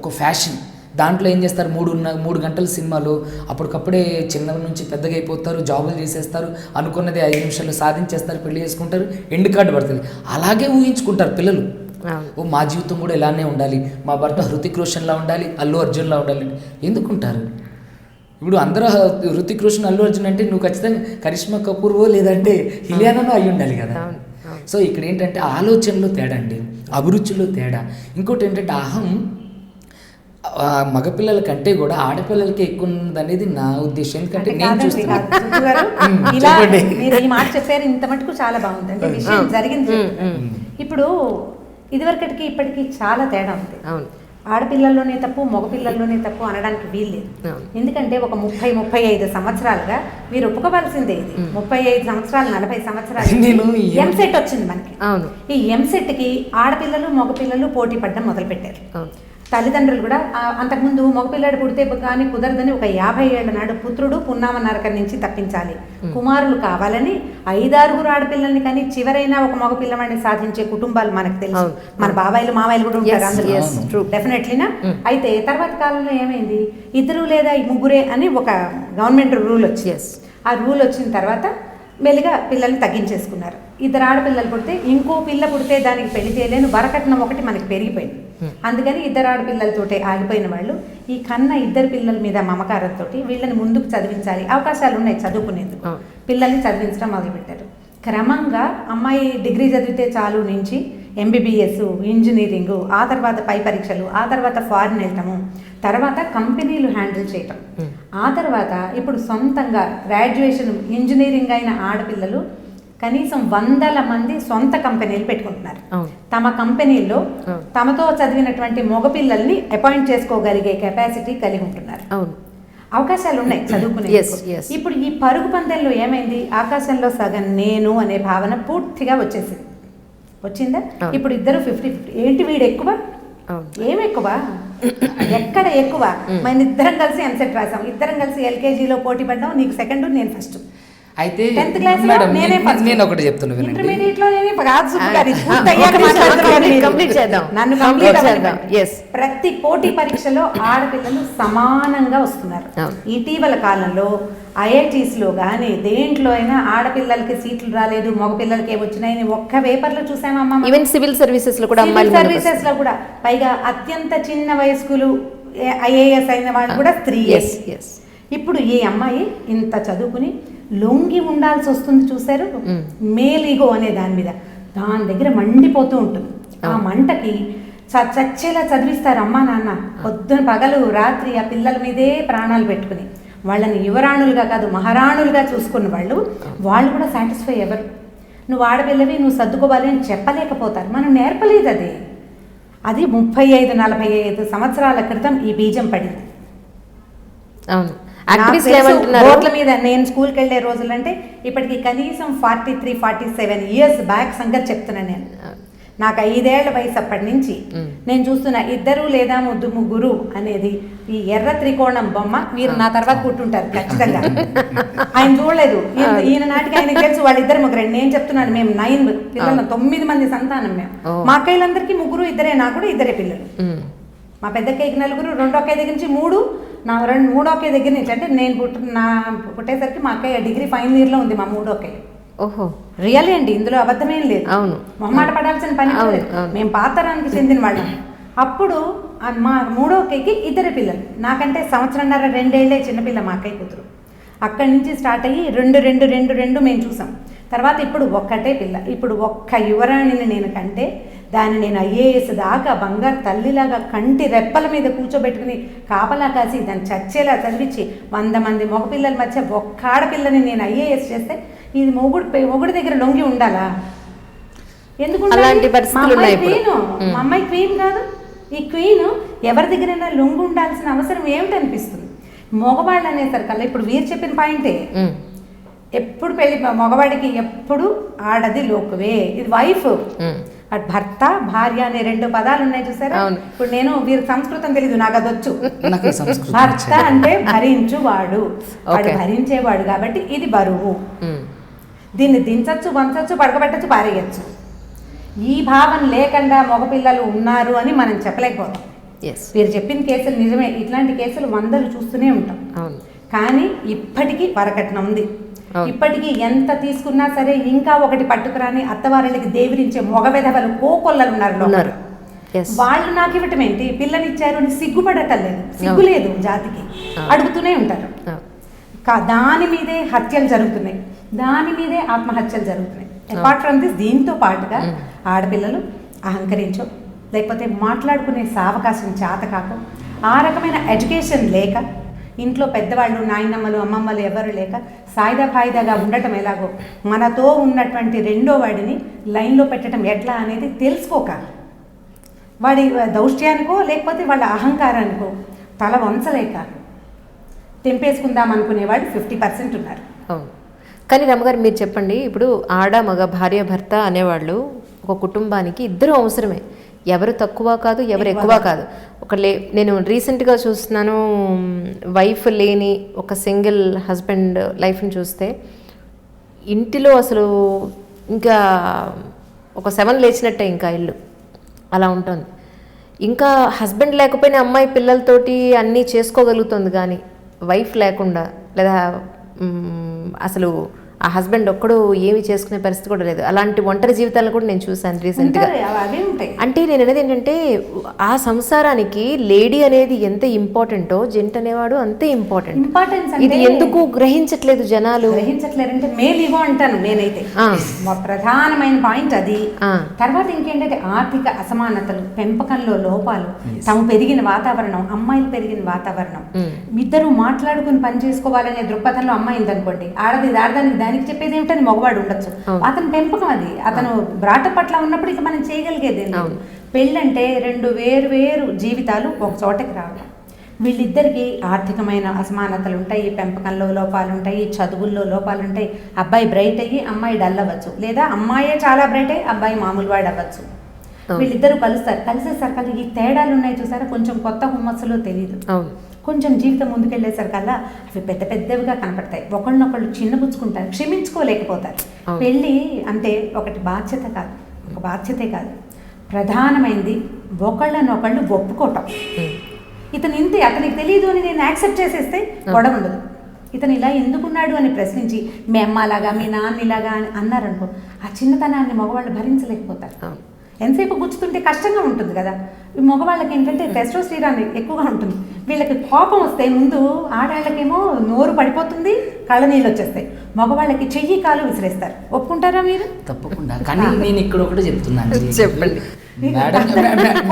ఒక ఫ్యాషన్. దాంట్లో ఏం చేస్తారు, 3 గంటల సినిమాలో అప్పటికప్పుడే చిన్న నుంచి పెద్దగా అయిపోతారు, జాబులు చేసేస్తారు, అనుకున్నది 5 నిమిషాలు సాధించేస్తారు, పెళ్లి చేసుకుంటారు, ఎండ్ కార్డు పడుతుంది. అలాగే ఊహించుకుంటారు పిల్లలు. మా జీవితం కూడా ఇలానే ఉండాలి, మా భర్త హృతిక్ రోషన్లా ఉండాలి, అల్లు అర్జున్లా ఉండాలి. ఎందుకుంటారు ఇప్పుడు అందరూ హృతిక్ రోషన్, అల్లు అర్జున్ అంటే నువ్వు ఖచ్చితంగా కరిష్మా కపూర్వో లేదంటే ఇలియానానో అయి ఉండాలి కదా. సో ఇక్కడ ఏంటంటే ఆలోచనలో తేడా అండి, అభిరుచిలో తేడా. ఇంకోటి ఏంటంటే అహం మగపిల్లల కంటే కూడా ఆడపిల్లలకి ఎక్కువ ఉందనేది నా ఉద్దేశం. ఎందుకంటే నేను చూస్తున్నాను. ఈ మాట చెప్పారు, ఇంత మటుకు చాలా బాగుంది. అంటే విషయం జరిగింది. ఇప్పుడు ఇదివరకటికి ఇప్పటికి చాలా తేడా ఉంది. ఆడపిల్లల్లోనే తప్పు, మగపిల్లల్లోనే తప్పు అనడానికి వీల్లేదు. ఎందుకంటే ఒక 30-35 సంవత్సరాలుగా మీరు ఒప్పుకోవాల్సిందే. ఇది 35 సంవత్సరాలు 40 సంవత్సరాలు ఎంసెట్ వచ్చింది మనకి. ఈ ఎంసెట్కి ఆడపిల్లలు మగపిల్లలు పోటీ పడడం మొదలుపెట్టారు. తల్లిదండ్రులు కూడా అంతకుముందు మగపిల్లాడు పుడితే కానీ కుదరదని ఒక 50 ఏళ్ల నాడు పుత్రుడు పున్నామ నరకం నుంచి తప్పించాలి, కుమారులు కావాలని 5-6 ఆడపిల్లల్ని కానీ చివరైనా ఒక మగపిల్లవాడిని సాధించే కుటుంబాలు మనకు తెలుసు. మన బాబాయిలు మావాయిలు కూడా ఉంటారు అందులో డెఫినెట్లీనా. అయితే తర్వాత కాలంలో ఏమైంది, 2 లేదా 3 అని ఒక గవర్నమెంట్ రూల్ వచ్చి, ఆ రూల్ వచ్చిన తర్వాత మెల్లిగా పిల్లల్ని తగ్గించేసుకున్నారు. 2 ఆడపిల్లలు పుడితే ఇంకో పిల్ల పుడితే దానికి పెళ్లి చేయలేని వరకట్నం ఒకటి మనకి పెరిగిపోయింది. అందుకని 2 ఆడపిల్లలతోటే ఆగిపోయిన వాళ్ళు ఈ కన్న 2 పిల్లల మీద మమకారంతో వీళ్ళని ముందుకు చదివించాలి, అవకాశాలు ఉన్నాయి చదువుకునేందుకు, పిల్లల్ని చదివించడం మొదలుపెట్టారు. క్రమంగా అమ్మాయి డిగ్రీ చదివితే చాలు నుంచి ఎంబీబీఎస్, ఇంజనీరింగ్, ఆ తర్వాత పై పరీక్షలు, ఆ తర్వాత ఫారిన్ వెళ్ళటము, తర్వాత కంపెనీలు హ్యాండిల్ చేయటం, ఆ తర్వాత ఇప్పుడు సొంతంగా గ్రాడ్యుయేషన్ ఇంజనీరింగ్ అయిన ఆడపిల్లలు కనీసం 100 మంది సొంత కంపెనీలు పెట్టుకుంటున్నారు. తమ కంపెనీల్లో తమతో చదివినటువంటి మగపిల్లల్ని అపాయింట్ చేసుకోగలిగే కెపాసిటీ కలిగి ఉంటున్నారు. అవకాశాలు ఉన్నాయి చదువుకునే. Yes, yes. ఇప్పుడు ఈ పరుగు పందెంలో ఏమైంది, ఆకాశంలో సగం నేను అనే భావన పూర్తిగా వచ్చిందా? అవును. ఇప్పుడు ఇద్దరు 50-50. ఏంటి వీడు ఎక్కువ, అవును. ఏం ఎక్కువ, ఎక్కడ ఎక్కువ? మన ఇద్దరం కలిసి ఎంసెట్ రాసాం, ఇద్దరం కలిసి ఎల్కేజీలో పోటీ పడ్డాం, నీకు సెకండ్ నేను ఫస్ట్. అయితే 10th క్లాస్ లో మేడం నేనే ఫస్ట్. నేను ఒకటి చెప్తాను వినండి. ఇంటర్మీడియట్ లో నేనే కాదు సుబ్బు గారు, ఇది ఆ, పూర్తి అయ్యాక ఒక నిమిషం, మాట్లాడుతున్నారు మీరు. కంప్లీట్ చేద్దాం. నన్ను కంప్లీట్ కంప్లీట్ చేద్దాం. Yes. ప్రతి పోటీ పరీక్షలో ఆడపిల్లలు సమానంగా వస్తున్నారు. అవును. ఇటీవల కాలంలో IITs లో కానీ దేంట్లో అయినా ఆడపిల్లలకి సీట్లు రాలేదు, మగపిల్లలకి ఏమొచ్చినాయని ఒక్క పేపర్లో చూసామమ్మా. ఈవెన్ సివిల్ సర్వీసెస్ లో కూడా అమ్మాయిలు సర్వీసెస్ లో కూడా, పైగా అత్యంత చిన్న వయస్కులు IAS అయిన వాళ్ళు కూడా స్త్రీ. Yes, yes. ఇప్పుడు ఈ అమ్మాయి ఇంత చదువుకుని లొంగి ఉండాల్సి వస్తుంది, చూశారు? మేల్ ఈగో అనే దాని మీద, దాని దగ్గర మండిపోతూ ఉంటుంది. ఆ మంటకి చచ్చేలా చదివిస్తారు అమ్మా నాన్న, పొద్దున పగలు రాత్రి ఆ పిల్లల మీదే ప్రాణాలు పెట్టుకుని వాళ్ళని యువరాణులుగా కాదు మహారాణులుగా చూసుకున్న వాళ్ళు కూడా సాటిస్ఫై ఎవరు? నువ్వు ఆడపిల్లవి, నువ్వు సర్దుకోవాలి అని చెప్పలేకపోతారు. మనం నేర్పలేదు అది 35-45 సంవత్సరాల క్రితం ఈ బీజం పడింది. అవును. నాకు యాక్టివిస్టులు తెలుసు, ఏమంటున్నారు? బోర్డుల మీద నేను స్కూల్కి వెళ్ళే రోజులంటే ఇప్పటికి కనీసం 43-47 ఇయర్స్ బ్యాక్ సంగతి చెప్తున్నాను నేను. నాకు 5 ఏళ్ల వయసు అప్పటి నుంచి నేను చూస్తున్నా ఇద్దరు లేదా ముగ్గురు అనేది. ఈ ఎర్ర త్రికోణం బొమ్మ మీరు నా తర్వాత పుట్టుంటారు ఖచ్చితంగా. ఆయన చూడలేదు, ఈయన నాటికి ఆయనకి తెలుసు వాళ్ళిద్దరు ముగ్గురు. నేను చెప్తున్నాను, మేము 9 పిల్లలు, 9 మంది సంతానం మేము. మా అక్కయ్యలందరికీ 3 ఇద్దరే, నాకు కూడా 2 పిల్లలు. మా పెద్దక్కయ్యకి 4, రెండో అక్కయ్య దగ్గర నుంచి 3, నా మూడో అక్కయ్య దగ్గర నుంచి, అంటే నేను పుట్టేసరికి మా అక్కయ్య డిగ్రీ ఫైనల్ ఇయర్లో ఉంది, మా మూడో అక్కయ్య. ఓహో, రియల్ అండి, ఇందులో అబద్ధమేం లేదు. అవును. మొహమాట పడాల్సిన పని లేదు. మేము పాతరానికి చెందిన వాళ్ళం. అప్పుడు మా మూడో అక్కయ్యకి 2 పిల్లలు, నాకంటే 1.5-2 ఏళ్ళే చిన్నపిల్ల మా అక్కయ్య కూతురు. అక్కడి నుంచి స్టార్ట్ అయ్యి 2 మేము చూసాం. తర్వాత ఇప్పుడు ఒక్కటే పిల్ల. ఇప్పుడు ఒక్క యువరాణిని నేను కంటే దాన్ని నేను IAS దాకా బంగారు తల్లిలాగా కంటి రెప్పల మీద కూర్చోబెట్టుకుని కాపలా కాసి దాన్ని చచ్చేలా చదివించి 100 మంది మగపిల్లల మధ్య ఒక్క ఆడపిల్లని నేను IAS చేస్తే ఇది మొగుడు దగ్గర లొంగి ఉండాలా? ఎందుకు అలాంటి పరిస్థితులు ఉన్నాయి ఇప్పుడు. మా అమ్మాయి క్వీన్ కాదు. ఈ క్వీన్ ఎవరి దగ్గరైనా లొంగి ఉండాల్సిన అవసరం ఏమిటనిపిస్తుంది? మగవాళ్ళు అనేసరికల్లా ఇప్పుడు వీరు చెప్పిన పాయింటే, ఎప్పుడు పెళ్లి మగవాడికి ఎప్పుడు ఆడది లోకువే, ఇది వైఫ్. అటు భర్త భార్య అనే 2 పదాలు ఉన్నాయి చూసారా? ఇప్పుడు నేను వీరి సంస్కృతం తెలీదు, నాకు అది వచ్చు. భర్త అంటే భరించువాడు, వాడు భరించేవాడు కాబట్టి ఇది బరువు. దీన్ని దించచ్చు, వంచచ్చు, పడకబెట్టచ్చు, పారేయచ్చు. ఈ భావన లేకుండా మగపిల్లలు ఉన్నారు అని మనం చెప్పలేకపోతాం. వీరు చెప్పిన కేసులు నిజమే, ఇట్లాంటి కేసులు 100 చూస్తూనే ఉంటాం. కానీ ఇప్పటికీ వరకట్నం ఉంది. ఇప్పటికీ ఎంత తీసుకున్నా సరే ఇంకా ఒకటి పట్టుకురాని అత్తవారికి దేవిరించే మగ వెధవలు కోకొల్లలు ఉన్నారు. వాళ్ళు నాకు ఇవ్వటం ఏంటి, పిల్లనిచ్చారు అని సిగ్గుపడటం లేదు, సిగ్గు లేదు జాతికి, అడుగుతూనే ఉంటారు. దాని మీదే హత్యలు జరుగుతున్నాయి, దాని మీదే ఆత్మహత్యలు జరుగుతున్నాయి. అపార్ట్ ఫ్రమ్ దిస్, దీంతో పాటుగా ఆడపిల్లలు అహంకరించో, లేకపోతే మాట్లాడుకునే సావకాశం చేత కాక, ఆ రకమైన ఎడ్యుకేషన్ లేక, ఇంట్లో పెద్దవాళ్ళు నాయనమ్మలు అమ్మమ్మలు ఎవరు లేక సాయిదాగా ఉండటం ఎలాగో, మనతో ఉన్నటువంటి రెండో వాడిని లైన్లో పెట్టడం ఎట్లా అనేది తెలుసుకోక, వాడి దౌష్ట్యానికో లేకపోతే వాళ్ళ అహంకారానికో తల వంచలేక తెంపేసుకుందాం అనుకునేవాళ్ళు 50% ఉన్నారు. అవును. కానీ రమ్మగారు మీరు చెప్పండి, ఇప్పుడు ఆడ మగ భార్య భర్త అనేవాళ్ళు ఒక కుటుంబానికి ఇద్దరు అవసరమే. ఎవరు తక్కువ కాదు, ఎవరు ఎక్కువ కాదు. నేను రీసెంట్గా చూస్తున్నాను, వైఫ్ లేని ఒక సింగిల్ హస్బెండ్ లైఫ్ని చూస్తే ఇంటిలో అసలు ఇంకా ఒక 7 లేచినట్టే ఇంకా ఇల్లు అలా ఉంటుంది. ఇంకా హస్బెండ్ లేకపోయినా అమ్మాయి పిల్లలతోటి అన్నీ చేసుకోగలుగుతుంది, కానీ వైఫ్ లేకుండా లేదా అసలు ఆ హస్బెండ్ ఒక్కడు ఏమి చేసుకునే పరిస్థితి కూడా లేదు. అలాంటి ఒంటరి జీవితాలను కూడా నేను చూసాను రీసెంట్గా. అంటే నేను అనేది ఏంటంటే, ఆ సంసారానికి లేడీ అనేది ఎంత ఇంపార్టెంటో జెంట్ అనేవాడు అంతే ఇంపార్టెంట్. ఇది ఎందుకు గ్రహించట్లేదు జనాలు? గ్రహించట్లేదంటే మేల్ ఇగో అంటాను నేనైతే. ప్రధానమైన పాయింట్ అది. తర్వాత ఇంకేంటంటే ఆర్థిక అసమానతలు, పెంపకంలో లోపాలు, తాము పెరిగిన వాతావరణం, అమ్మాయిలు పెరిగిన వాతావరణం, ఇద్దరు మాట్లాడుకుని పని చేసుకోవాలనే దృక్పథంలో అమ్మాయింది అనుకోండి, ఆడదానికి దానికి చెప్పేది ఏమిటని మగవాడు ఉండొచ్చు. అతని పెంపకం అది, అతను బ్రాట పట్ల ఉన్నప్పుడు ఇక మనం చేయగలిగేది. పెళ్ళంటే 2 వేరు జీవితాలు ఒక చోటకి రావడం. వీళ్ళిద్దరికి ఆర్థికమైన అసమానతలు ఉంటాయి, పెంపకంలో లోపాలు ఉంటాయి, చదువుల్లో లోపాలు ఉంటాయి. అబ్బాయి బ్రైట్ అయ్యి అమ్మాయి డల్ అవ్వచ్చు, లేదా అమ్మాయే చాలా బ్రైట్ అయ్యి అబ్బాయి మామూలు వాడు అవ్వచ్చు. వీళ్ళిద్దరూ కలుస్తారు. కలిసేసరికి ఈ తేడాలు ఉన్నాయి చూసారా, కొంచెం కొత్త హుమ్మస్సులో తెలియదు. కొంచెం జీవితం ముందుకెళ్ళేసరికల్లా అవి పెద్ద పెద్దవిగా కనపడతాయి. ఒకళ్ళనొకళ్ళు చిన్నపుచ్చుకుంటారు, క్షమించుకోలేకపోతారు. పెళ్ళి అంటే ఒకటి బాధ్యత కాదు, ఒక బాధ్యతే కాదు, ప్రధానమైనది ఒకళ్ళనొకళ్ళు ఒప్పుకోవటం. ఇతను ఇంతే, అతనికి తెలియదు అని నేను యాక్సెప్ట్ చేసేస్తే గొడవ ఉండదు. ఇతను ఇలా ఎందుకున్నాడు అని ప్రశ్నించి మీ అమ్మలాగా మీ నాన్నలాగా అని అన్నారనుకో, ఆ చిన్నతనాన్ని మగవాళ్ళు భరించలేకపోతారు. ఎంతసేపు గుచ్చుతుంటే కష్టంగా ఉంటుంది కదా. ఈ మగవాళ్ళకి ఏంటంటే టెస్టోస్టెరాన్ ఎక్కువగా ఉంటుంది. వీళ్ళకి కోపం వస్తే ముందు ఆడాళ్ళకేమో నోరు పడిపోతుంది, కళ్ళ నీళ్ళు వచ్చేస్తాయి. మగవాళ్ళకి చెయ్యి కాలు విసిరేస్తారు. ఒప్పుకుంటారా మీరు? తప్పకుండా. కానీ నేను ఇక్కడ ఒకటి చెప్తున్నాను, చెప్పండి.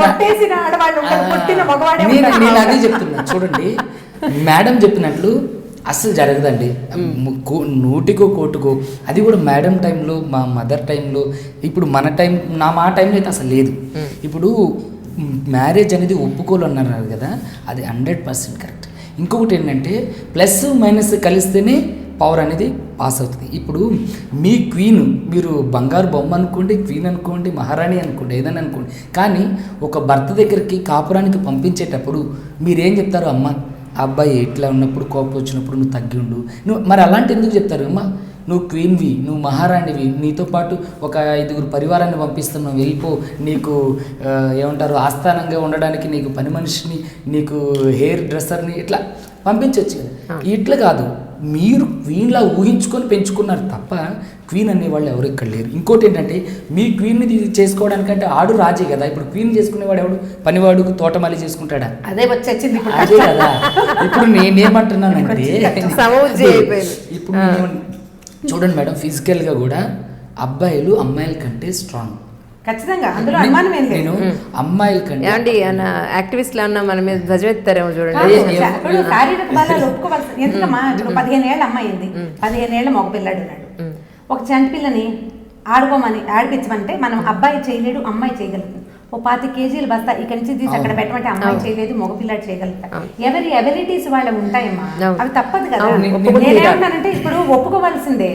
కొట్టేసిన ఆడవాళ్ళు ఉంటారు, కొట్టిన మగవాడే నేను ఉంటారు. అదే చెప్తున్నా చూడండి. మేడం చెప్పినట్లు అస్సలు జరగదండి. నూటికో కోటుకో, అది కూడా మేడం టైంలో, మా మదర్ టైంలో, ఇప్పుడు మన టైం, మా టైంలో అయితే అసలు లేదు. ఇప్పుడు మ్యారేజ్ అనేది ఒప్పుకోలు అన్నారు కదా, అది 100% కరెక్ట్. ఇంకొకటి ఏంటంటే ప్లస్ మైనస్ కలిస్తేనే పవర్ అనేది పాస్ అవుతుంది. ఇప్పుడు మీ క్వీన్, మీరు బంగారు బొమ్మ అనుకోండి, క్వీన్ అనుకోండి, మహారాణి అనుకోండి, ఏదైనా అనుకోండి, కానీ ఒక భర్త దగ్గరికి కాపురానికి పంపించేటప్పుడు మీరేం చెప్తారు? అమ్మ ఆ అబ్బాయి ఇట్లా ఉన్నప్పుడు, కోపం వచ్చినప్పుడు నువ్వు తగ్గి ఉండు, నువ్వు మరి అలాంటి ఎందుకు చెప్తారు? అమ్మ నువ్వు క్వీన్వి, నువ్వు మహారాణివి, నీతో పాటు ఒక 5 పరివారాన్ని పంపిస్తున్నావు, వెళ్ళిపో, నీకు ఏమంటారు ఆస్థానంగా ఉండడానికి నీకు పని మనిషిని, నీకు హెయిర్ డ్రెస్సర్ని ఇట్లా పంపించవచ్చు కదా. ఇట్లా కాదు, మీరు క్వీన్లా ఊహించుకొని పెంచుకున్నారు తప్ప క్వీన్ అనేవాళ్ళు ఎవరు ఇక్కడ లేరు. ఇంకోటి ఏంటంటే మీ క్వీన్ని చేసుకోవడానికంటే ఆడు రాజే కదా. ఇప్పుడు క్వీన్ చేసుకునేవాడు ఎవడు? పనివాడు తోటమాలి చేసుకుంటాడా? అదే వచ్చేసింది అదే కదా. ఇప్పుడు నేనేమంటున్నానంటే ఇప్పుడు చూడండి మేడం, ఫిజికల్గా కూడా అబ్బాయిలు అమ్మాయిల కంటే స్ట్రాంగ్. ఖచ్చితంగా, అందులో అనుమానం ఏం లేదు. నేను అమ్మాయిల కంటే ఏమండి యాక్టివిస్ట్లు అన్న మన మీద ధ్వజమెత్తారేమో చూడండి. శారీరక బాధాలు ఒప్పుకోవాల్సి ఎందుకమ్మా? ఇప్పుడు 15 ఏళ్ళ అమ్మాయి ఉంది, 15 ఏళ్ళ మగ పిల్లాడు ఉన్నాడు. ఒక చంటి పిల్లని ఆడుకోమని ఆడిపించమంటే మనం అబ్బాయి చేయలేడు, అమ్మాయి చేయగలుగుతుంది. ఓ 5 కేజీలు బస్తా ఇక్కడి నుంచి తీసి అక్కడ పెట్టమంటే అమ్మాయి చేయలేదు, మగపిల్లాడు చేయగలుగుతారు. ఎవరి ఎబిలిటీస్ వాళ్ళవి ఉంటాయమ్మా, అవి తప్పదు కదా. నేనేమంటానంటే ఇప్పుడు ఒప్పుకోవాల్సిందే.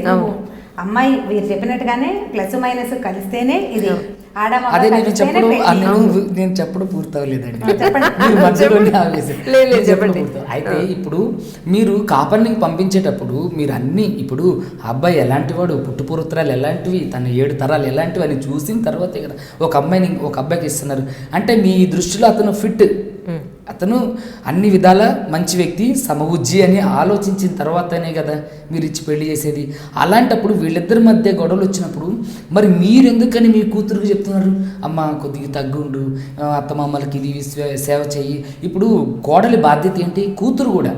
అమ్మాయి మీరు చెప్పినట్టుగానే ప్లస్ మైనస్ కలిస్తేనే ఇది. అదే నేను చెప్పడం పూర్తవలేదండి. అయితే ఇప్పుడు మీరు కాపర్నికి పంపించేటప్పుడు మీరు అన్నీ, ఇప్పుడు అబ్బాయి ఎలాంటి వాడు, పుట్టుపూర్వత్రాలు ఎలాంటివి, తన 7 తరాలు ఎలాంటివి అని చూసిన తర్వాతే కదా ఒక అబ్బాయికి ఇస్తున్నారు. అంటే మీ దృష్టిలో అతను ఫిట్, అతను అన్ని విధాల మంచి వ్యక్తి, సమవుజ్జి అని ఆలోచించిన తర్వాతనే కదా మీరు ఇచ్చి పెళ్లి చేసేది. అలాంటప్పుడు వీళ్ళిద్దరి మధ్య గొడవలు వచ్చినప్పుడు మరి మీరెందుకని మీ కూతురుకి చెప్తున్నారు? అమ్మ కొద్దిగా తగ్గుండు, అత్తమామలకి ఇది సేవ చెయ్యి. ఇప్పుడు కోడలి బాధ్యత ఏంటి? కూతురు కూడా.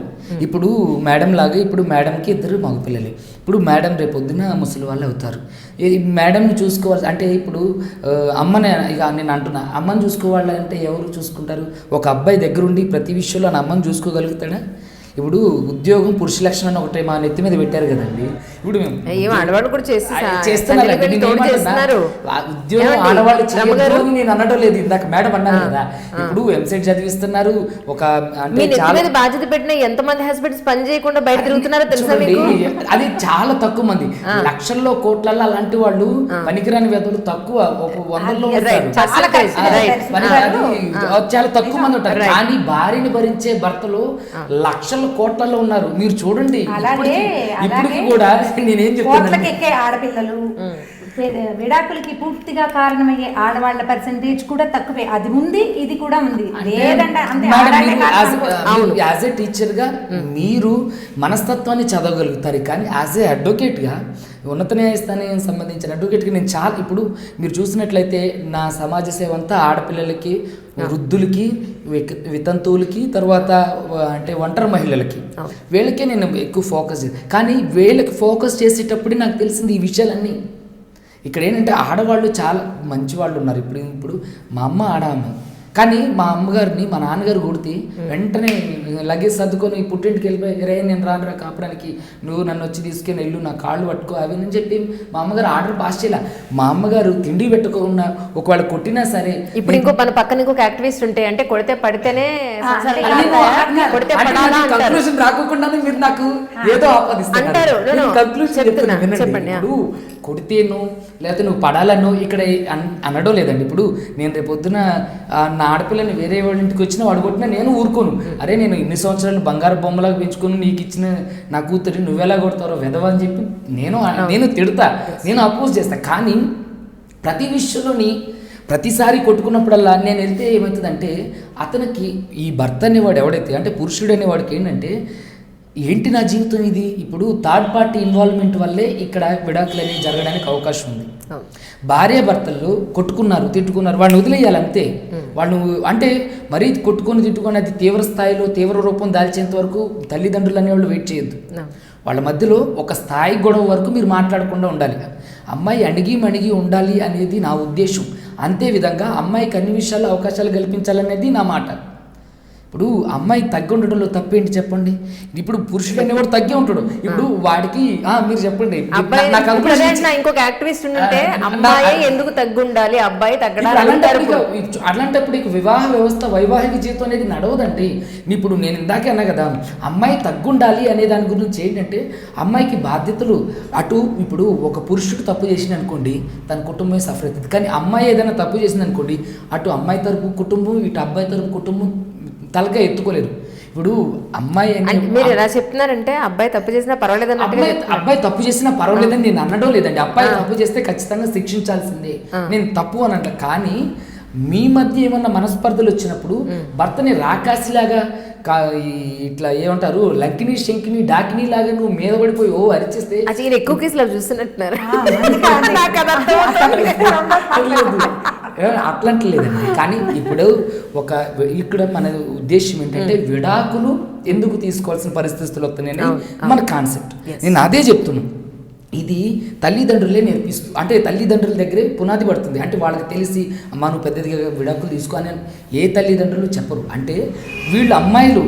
ఇప్పుడు మేడం లాగా, ఇప్పుడు మేడంకి 2 మగపిల్లలే. ఇప్పుడు మేడం రేపొద్దున ముసలి వాళ్ళు అవుతారు. మేడంని చూసుకోవాలి అంటే ఇప్పుడు అమ్మని, ఇక నేను అంటున్నా, అమ్మని చూసుకోవాలంటే ఎవరు చూసుకుంటారు? ఒక అబ్బాయి దగ్గరుండి ప్రతి విషయంలో నా అమ్మని చూసుకోగలుగుతాడా? ఇప్పుడు ఉద్యోగం పురుష లక్షణం అని ఒకటి మా నెత్తి మీద పెట్టారు కదండి. ఇప్పుడు ఆడవాళ్ళు కూడా చేస్తున్నారు. ఉద్యోగం ఆడవాళ్ళు చేయరు నేను అనడం లేదు, ఇందాక మేడం అన్నారు కదా. ఇప్పుడు ఎంసెట్ చదివిస్తున్నారు, ఒక అంటే బాధ్యత పెట్టిన ఎంతమంది హస్బెండ్స్ పని చేయకుండా బయట తిరుగుతున్నారో తెలుసా? అది చాలా తక్కువ మంది, లక్షల్లో కోట్లలో అలాంటి వాళ్ళు పనికిరాని వ్యక్తులు తక్కువ, ఒక 100లో చాలా తక్కువ మంది ఉంటారు. కానీ భార్యని భరించే భర్తలు లక్షల కోట్లలో ఉన్నారు. మీరు చూడండి, ఇప్పటికి కూడా నేనేం చెప్తాను, ఎక్కే ఆడపిల్లలు, విడాకులకి పూర్తిగా కారణమయ్యే ఆడవాళ్ల పర్సెంటేజ్ కూడా తక్కువే. అది ఉంది, ఇది కూడా ఉంది. యాజ్ ఏ టీచర్గా మీరు మనస్తత్వాన్ని చదవగలుగుతారు, కానీ యాజ్ ఏ అడ్వకేట్గా, ఉన్నత న్యాయస్థానానికి సంబంధించిన అడ్వకేట్గా నేను చాలా, ఇప్పుడు మీరు చూసినట్లయితే నా సమాజ సేవ అంతా ఆడపిల్లలకి, వృద్ధులకి, వితంతువులకి, తర్వాత అంటే ఒంటరి మహిళలకి, వీళ్ళకే నేను ఎక్కువ ఫోకస్ చేస్తాను. కానీ వీళ్ళకి ఫోకస్ చేసేటప్పుడు నాకు తెలిసింది ఈ విషయాలన్నీ. ఇక్కడ ఏంటంటే ఆడవాళ్ళు చాలా మంచి వాళ్ళు ఉన్నారు. ఇప్పుడు మా అమ్మ ఆడామె, కానీ మా అమ్మగారిని మా నాన్నగారు కొడితే వెంటనే లగేజ్ సర్దుకొని పుట్టింటికి వెళ్ళిపోయి, రే నేను రానురా కాపురానికి, నువ్వు నన్ను వచ్చి తీసుకొని వెళ్ళు, నా కాళ్ళు పట్టుకో అవి అని చెప్పి మా అమ్మగారు ఆర్డర్ పాస్ చేయాల. మా అమ్మగారు తిండి పెట్టుకున్నా, ఒకవేళ కొట్టినా సరే. ఇప్పుడు ఇంకో మన పక్కన ఇంకొక యాక్టివిస్ట్ ఉంటే, అంటే కొడితే పడితేనే కొడితే పడాలా అంటారు. కన్క్లూజన్ రాకుండానే మీరు నాకు ఏదో అంటారు. No, no. చెప్తున్నా, చెప్పండి. ఇప్పుడు కొడితేను లేకపోతే నువ్వు పడాలనో ఇక్కడ అనడం లేదండి. ఇప్పుడు నేను రేపు పొద్దున నా ఆడపిల్లని వేరే వాళ్ళ ఇంటికి వచ్చినా వాడు కొట్టినా నేను ఊరుకోను. అరే నేను ఇన్ని సంవత్సరాలు బంగారు బొమ్మలాగా పెంచుకుని నీకు ఇచ్చిన నా కూతురి నువ్వెలా కొడతారో వెధవ అని చెప్పి నేను తిడతా, నేను అపోజ్ చేస్తా. కానీ ప్రతి విషయంలోని ప్రతిసారి కొట్టుకున్నప్పుడల్లా నేను వెళ్తే ఏమవుతుందంటే అతనికి ఈ భర్త అనేవాడు ఎవడైతే అంటే పురుషుడు అనేవాడికి ఏంటంటే ఏంటి నా జీవితం ఇది, ఇప్పుడు థర్డ్ పార్టీ ఇన్వాల్వ్మెంట్ వల్లే ఇక్కడ విడాకులు అనేవి జరగడానికి అవకాశం ఉంది. భార్య భర్తలు కొట్టుకున్నారు, తిట్టుకున్నారు, వాళ్ళని వదిలేయాలి అంతే. వాళ్ళు అంటే మరీ తిట్టుకొని అది తీవ్ర స్థాయిలో తీవ్ర రూపం దాల్చేంత వరకు తల్లిదండ్రులు అనేవాళ్ళు వెయిట్ చేయొద్దు. వాళ్ళ మధ్యలో ఒక స్థాయి గొడవ వరకు మీరు మాట్లాడకుండా ఉండాలి. అమ్మాయి అణిగి మణిగి ఉండాలి అనేది నా ఉద్దేశం. అంతే విధంగా అమ్మాయికి అన్ని విషయాల్లో అవకాశాలు కల్పించాలనేది నా మాట. ఇప్పుడు అమ్మాయి తగ్గి ఉండడంలో తప్పేంటి చెప్పండి. ఇప్పుడు పురుషుడు అనేవాడు తగ్గి ఉంటాడు. ఇప్పుడు వాడికి మీరు చెప్పండి. ఇంకొక యాక్టివిస్ట్ ఉంటే అమ్మాయి ఎందుకు తగ్గుండాలి, అబ్బాయి అట్లాంటప్పుడు ఇక వివాహ వ్యవస్థ వైవాహిక జీవితం అనేది నడవదండి. ఇప్పుడు నేను ఇందాకే అన్నా కదా, అమ్మాయి తగ్గుండాలి అనే దాని గురించి ఏంటంటే అమ్మాయికి బాధ్యతలు అటు ఇప్పుడు ఒక పురుషుడు తప్పు చేసింది అనుకోండి తన కుటుంబమే సఫర్ అవుతుంది. కానీ అమ్మాయి ఏదైనా తప్పు చేసింది అనుకోండి అటు అమ్మాయి తరపు కుటుంబం ఇటు అబ్బాయి తరపు కుటుంబం తలగా ఎత్తుకోలేదు. ఇప్పుడు అమ్మాయి మీరు ఎలా చెప్తున్నారంటే అబ్బాయి తప్పు చేసినా పర్వాలేదు, అబ్బాయి తప్పు చేసినా పర్వాలేదని నేను అనడం లేదండి. అబ్బాయి తప్పు చేస్తే ఖచ్చితంగా శిక్షించాల్సిందే, నేను తప్పు అని అంట. కానీ మీ మధ్య ఏమన్నా మనస్పర్ధలు వచ్చినప్పుడు భర్తని రాకాసిలాగా ఇట్లా ఏమంటారు లంకిని శంకిని డాకిని లాగా నువ్వు మీద పడిపోయి అరిచేస్తే ఎక్కువ కేసులు చూస్తున్నట్టున్నారు. అట్లాంటి లేదండి. కానీ ఇప్పుడు ఇక్కడ మన ఉద్దేశం ఏంటంటే విడాకులు ఎందుకు తీసుకోవాల్సిన పరిస్థితులు వస్తున్నాయని మన కాన్సెప్ట్. నేను అదే చెప్తున్నాను. ఇది తల్లిదండ్రులే నేర్పిస్తూ అంటే తల్లిదండ్రుల దగ్గరే పునాది పడుతుంది. అంటే వాళ్ళకి తెలిసి అమ్మ నువ్వు పెద్దదిగా విడాకులు తీసుకో అని ఏ తల్లిదండ్రులు చెప్పరు. అంటే వీళ్ళు అమ్మాయిలు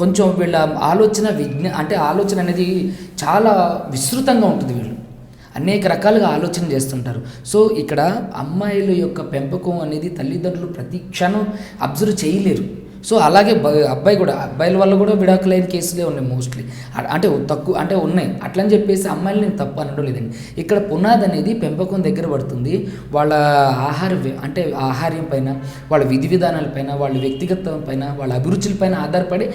కొంచెం వీళ్ళ ఆలోచన అనేది చాలా విస్తృతంగా ఉంటుంది. వీళ్ళు అనేక రకాలుగా ఆలోచన చేస్తుంటారు. సో ఇక్కడ అమ్మాయిల యొక్క పెంపకం అనేది తల్లిదండ్రులు ప్రతి క్షణం అబ్జర్వ్ చేయలేరు. సో అలాగే అబ్బాయిల వల్ల కూడా విడాకులైన కేసులే ఉన్నాయి మోస్ట్లీ. అంటే తక్కువ అంటే ఉన్నాయి. అట్లని చెప్పేసి అమ్మాయిలు నేను తప్పు అనడం లేదండి. ఇక్కడ పునాది అనేది పెంపకం దగ్గర పడుతుంది. వాళ్ళ ఆహార్యం పైన, వాళ్ళ విధి విధానాల పైన, వాళ్ళ వ్యక్తిగతం పైన, వాళ్ళ అభిరుచుల పైన ఆధారపడి